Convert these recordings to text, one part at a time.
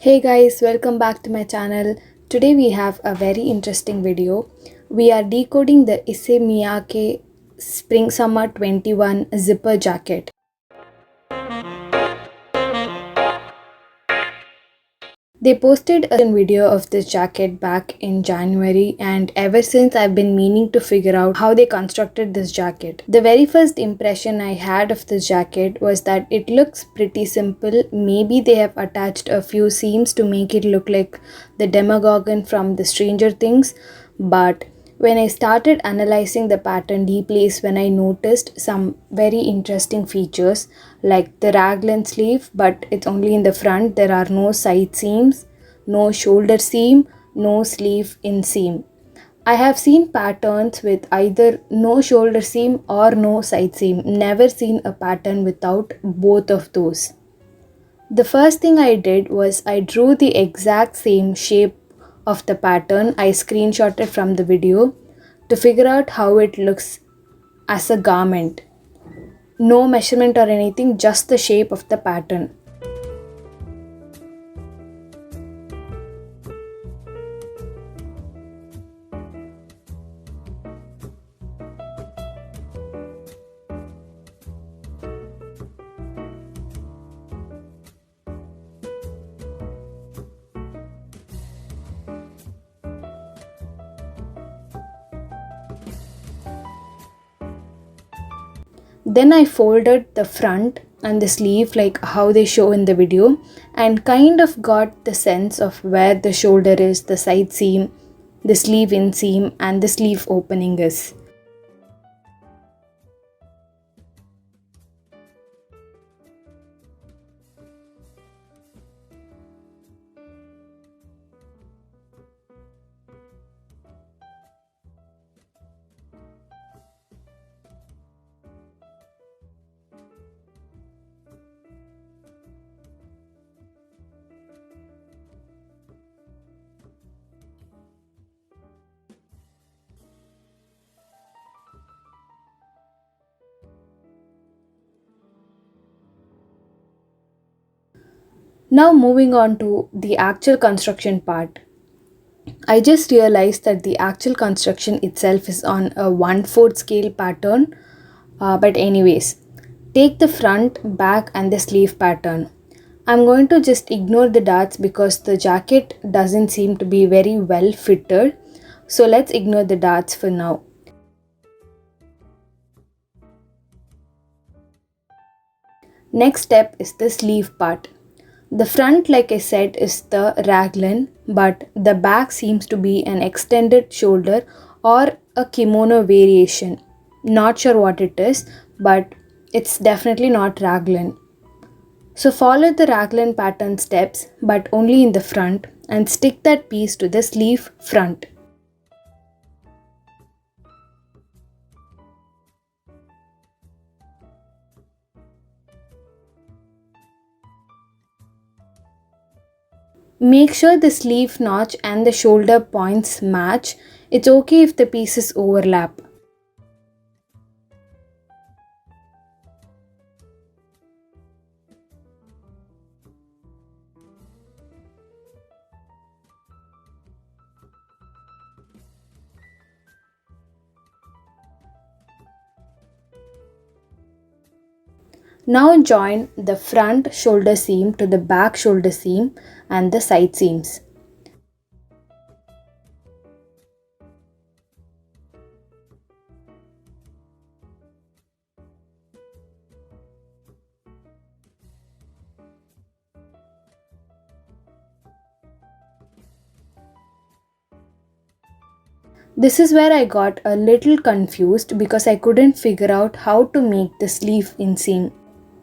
Hey guys, welcome back to my channel. Today we have a very interesting video. We are decoding the Issey Miyake Spring Summer 21 zipper jacket. They posted a video of this jacket back in January, and ever since I've been meaning to figure out how they constructed this jacket. The very first impression I had of this jacket was that it looks pretty simple. Maybe they have attached a few seams to make it look like the Demogorgon from the Stranger Things, but when I started analyzing the pattern deeply is when I noticed some very interesting features like the raglan sleeve, but it's only in the front. There are no side seams, no shoulder seam, no sleeve inseam. I have seen patterns with either no shoulder seam or no side seam, never seen a pattern without both of those. The first thing I did was I drew the exact same shape of the pattern I screenshotted from the video to figure out how it looks as a garment. No measurement or anything, just the shape of the pattern. Then I folded the front and the sleeve like how they show in the video and kind of got the sense of where the shoulder is, the side seam, the sleeve inseam and the sleeve opening is. Now moving on to the actual construction part. I just realized that the actual construction itself is on a 1/4 scale pattern. But anyways, take the front, back and the sleeve pattern. I'm going to just ignore the darts because the jacket doesn't seem to be very well fitted. So let's ignore the darts for now. Next step is the sleeve part. The front, like I said, is the raglan, but the back seems to be an extended shoulder or a kimono variation. Not sure what it is, but it's definitely not raglan. So follow the raglan pattern steps, but only in the front, and stick that piece to the sleeve front. Make sure the sleeve notch and the shoulder points match. It's okay if the pieces overlap. Now join the front shoulder seam to the back shoulder seam and the side seams. This is where I got a little confused because I couldn't figure out how to make the sleeve inseam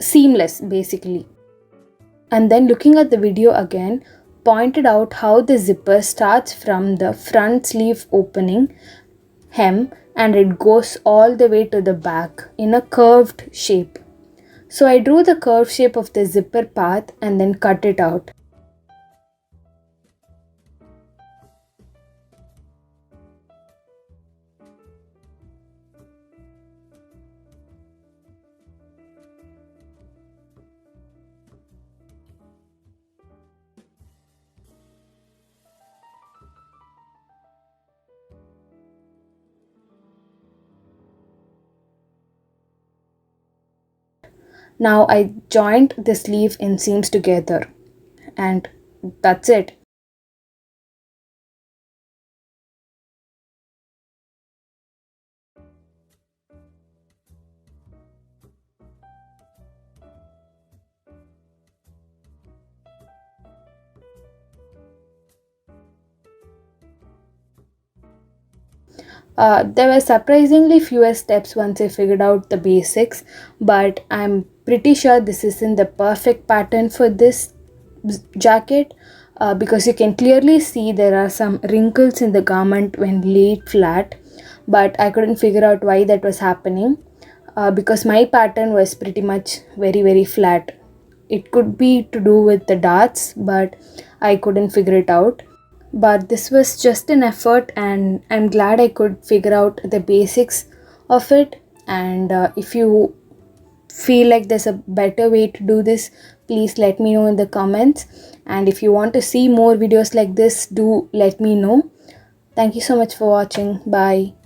seamless basically. And then looking at the video again, pointed out how the zipper starts from the front sleeve opening hem and it goes all the way to the back in a curved shape. So I drew the curved shape of the zipper path and then cut it out. Now I joined the sleeve inseams together, and that's it. There were surprisingly fewer steps once I figured out the basics, but I'm pretty sure this isn't the perfect pattern for this jacket, because you can clearly see there are some wrinkles in the garment when laid flat, but I couldn't figure out why that was happening, because my pattern was pretty much very flat. It could be to do with the darts, but I couldn't figure it out. But this was just an effort, and I'm glad I could figure out the basics of it. And if you feel like there's a better way to do this, please let me know in the comments. And if you want to see more videos like this, do let me know. Thank you so much for watching. Bye.